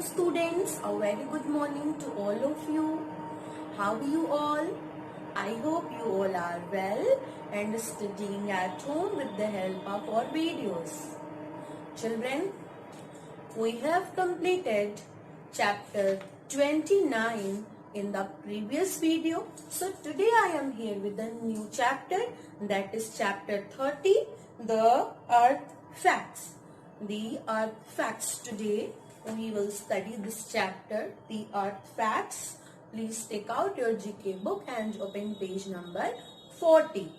Hello students, a very good morning to all of you. How are you all? I hope you all are well and studying at home with the help of our videos. Children, we have completed chapter 29 in the previous video. So today I am here with a new chapter, that is chapter 30, the earth facts. The earth facts. Today we will study this chapter, the earth facts. Please take out your GK book and open page number 40.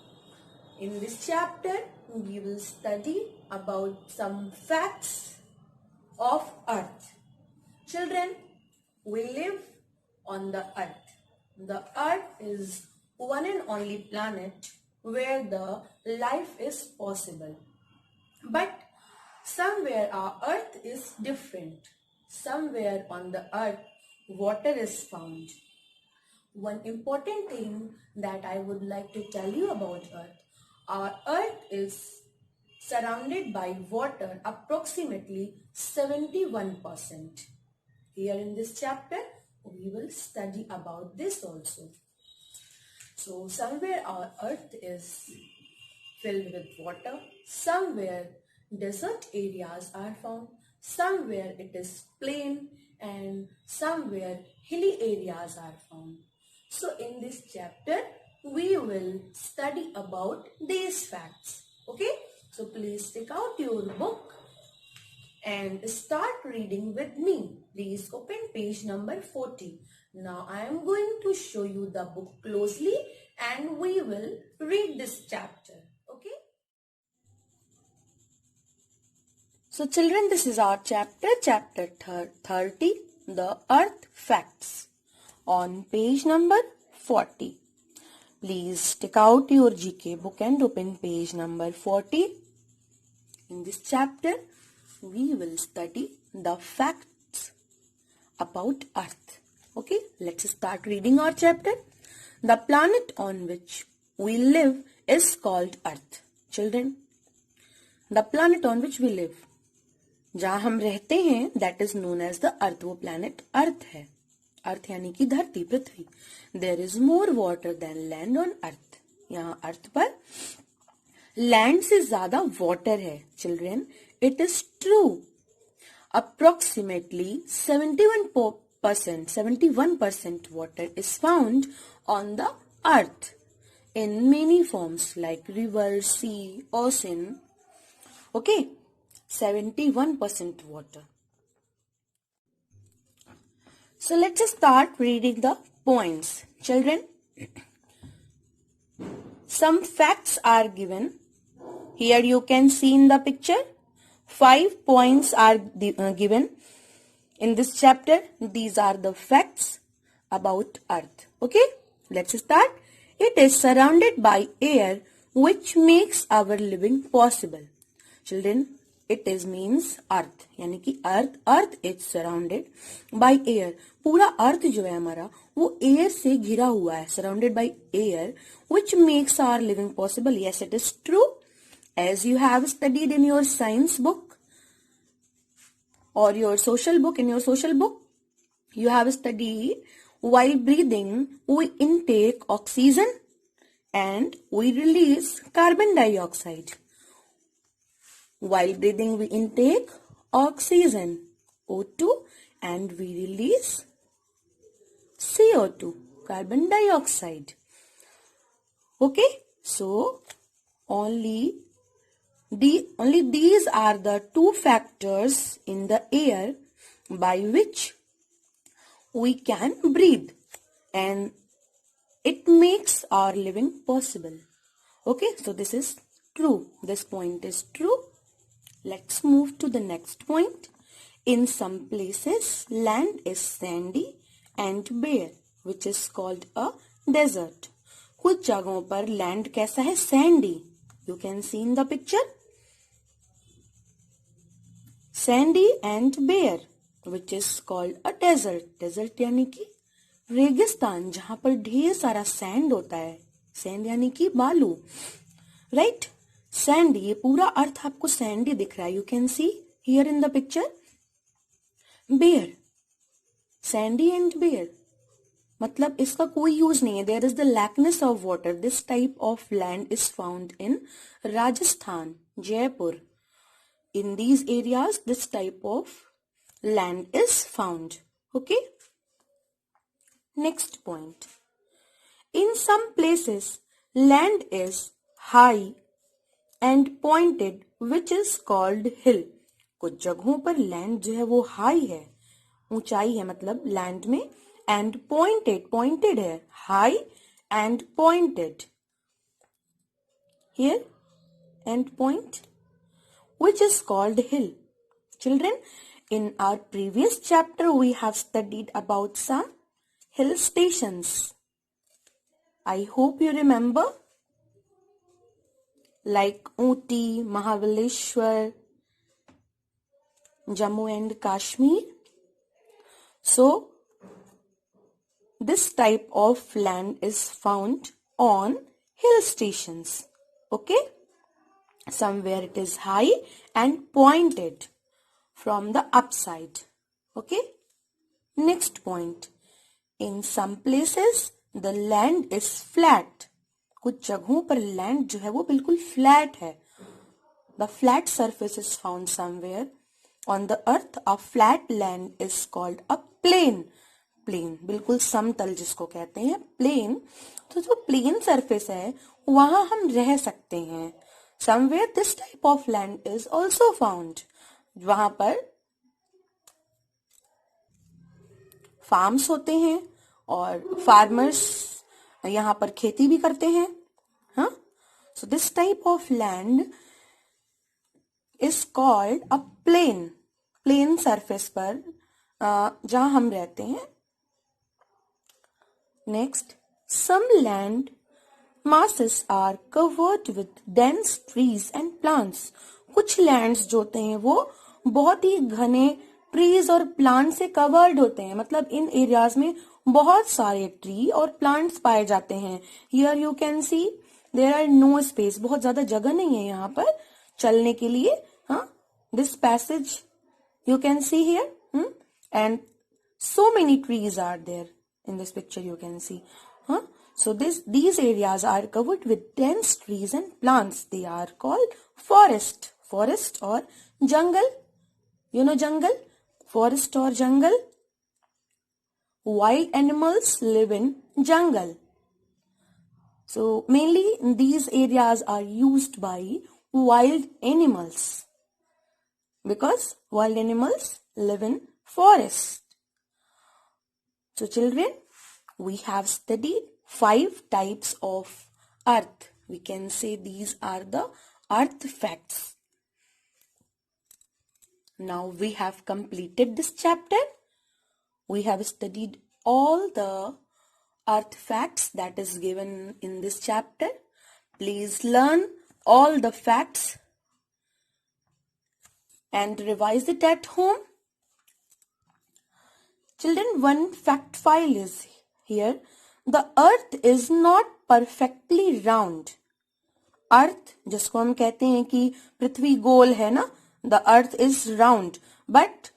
In this chapter we will study about some facts of earth. Children, we live on the earth. The earth is one and only planet where the life is possible. But somewhere our earth is different. Somewhere on the earth water is found. One important thing that I would like to tell you about earth. Our earth is surrounded by water approximately 71%. Here in this chapter, we will study about this also. So somewhere our earth is filled with water, somewhere desert areas are found, somewhere it is plain, and somewhere hilly areas are found. So in this chapter, we will study about these facts. Okay? So please take out your book and start reading with me. Please open page number 40. Now I am going to show you the book closely and we will read this chapter. Okay? So children, this is our chapter 30, the earth facts, on page number 40. Please take out your GK book and open page number 40. In this chapter, we will study the facts about earth. Okay, let's start reading our chapter. The planet on which we live is called earth. Children, the planet on which we live, जहाँ हम रहते हैं, that is known as the earth. वो planet earth है. अर्थ यानी कि धरती, पृथ्वी. There is more water than land on earth. यहाँ अर्थ पर लैंड से ज्यादा वाटर है. Children, it is true. Approximately 71% water is found on the earth in many forms like river, sea, ocean. Okay, 71% water. So let's start reading the points. Children, some facts are given. Here you can see in the picture, 5 points are given in this chapter. These are the facts about earth. Okay, let's start. It is surrounded by air which makes our living possible. Children, it is means earth, यानी कि earth is surrounded by air. पूरा अर्थ जो है हमारा वो air से घिरा हुआ है, surrounded by air which makes our living possible. Yes, it is true. As you have studied in your science book or your social book, in your social book, you have studied while breathing, we intake oxygen and we release carbon dioxide. While breathing, we intake oxygen, O2, and we release CO2, carbon dioxide. Okay, so only these are the two factors in the air by which we can breathe and it makes our living possible. Okay, so this is true. This point is true. Let's move to the next point. In some places, land is sandy and bare, which is called a desert. कुछ जगहों पर land कैसा है? Sandy. You can see in the picture. Sandy and bare, which is called a desert. Desert यानी कि रेगिस्तान, जहां पर ढेर सारा सैंड होता है. सैंड यानी कि बालू. Right? सैंडी, ये पूरा अर्थ आपको सैंडी दिख रहा है. You can see here in the picture. Bare, sandy and bare, मतलब इसका कोई यूज नहीं है. There is the lackness of water. This type of land is found in Rajasthan, Jaipur. In these areas, this type of land is found. Okay. Next point. In some places, land is high and pointed, which is called hill. कुछ जगहों पर land जो है वो high है, ऊंचाई है मतलब लैंड में, एंड पॉइंटेड, पॉइंटेड है, high and pointed, here and point, which is called hill. Children, in our previous chapter we have studied about some hill stations. I hope you remember, like Ooty, Mahabaleshwar, Jammu and Kashmir. So this type of land is found on hill stations. Okay. Somewhere it is high and pointed from the upside. Okay. Next point. In some places the land is flat. कुछ जगहों पर land जो है वो बिल्कुल flat है. The flat surface is found somewhere on the earth. A flat land is called a plain. Plain, बिल्कुल समतल जिसको कहते हैं प्लेन. तो जो प्लेन सरफेस है वहां हम रह सकते हैं. Somewhere this type of land is also found. वहां पर फार्म्स होते हैं और फार्मर्स यहाँ पर खेती भी करते हैं. हाँ, so this type of land is called a plain. Plain surface पर जहां हम रहते हैं. Next, some land masses are covered with dense trees and plants. कुछ लैंड्स जो होते हैं वो बहुत ही घने ट्रीज और प्लांट से कवर्ड होते हैं, मतलब इन एरियाज में बहुत सारे ट्री और प्लांट्स पाए जाते हैं. Here you can see there are no space. बहुत ज्यादा जगह नहीं है यहाँ पर चलने के लिए. हाँ, this passage you can see here and so many trees are there in this picture you can see. So these areas are covered with dense trees and plants. They are called forest. Forest or jungle. You know jungle? Forest or jungle. Wild animals live in jungle. So mainly these areas are used by wild animals because wild animals live in forest. So children, we have studied 5 types of earth. We can say these are the earth facts. Now we have completed this chapter. We have studied all the earth facts that is given in this chapter. Please learn all the facts and revise it at home. Children, one fact file is here. The earth is not perfectly round. अर्थ जिसको हम कहते हैं कि पृथ्वी गोल है ना, the earth is round, but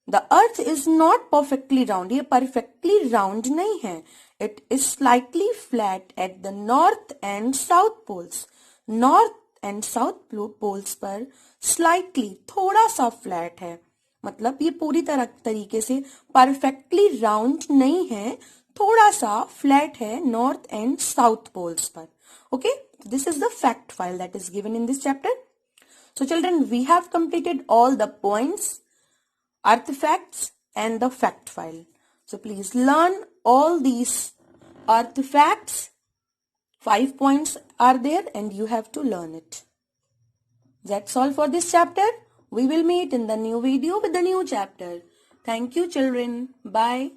the earth is not perfectly round. ये perfectly round नहीं है. It is slightly flat at the north and south poles. North and south poles पर slightly थोड़ा सा flat है, मतलब ये पूरी तरीके से परफेक्टली राउंड नहीं है, थोड़ा सा फ्लैट है नॉर्थ एंड साउथ पोल्स पर. Okay, this is the fact file that is given in this chapter. So children, we have completed all the points, earth facts and the fact file. So please learn all these earth facts. 5 points are there and you have to learn it. That's all for this chapter. We will meet in the new video with the new chapter. Thank you children. Bye.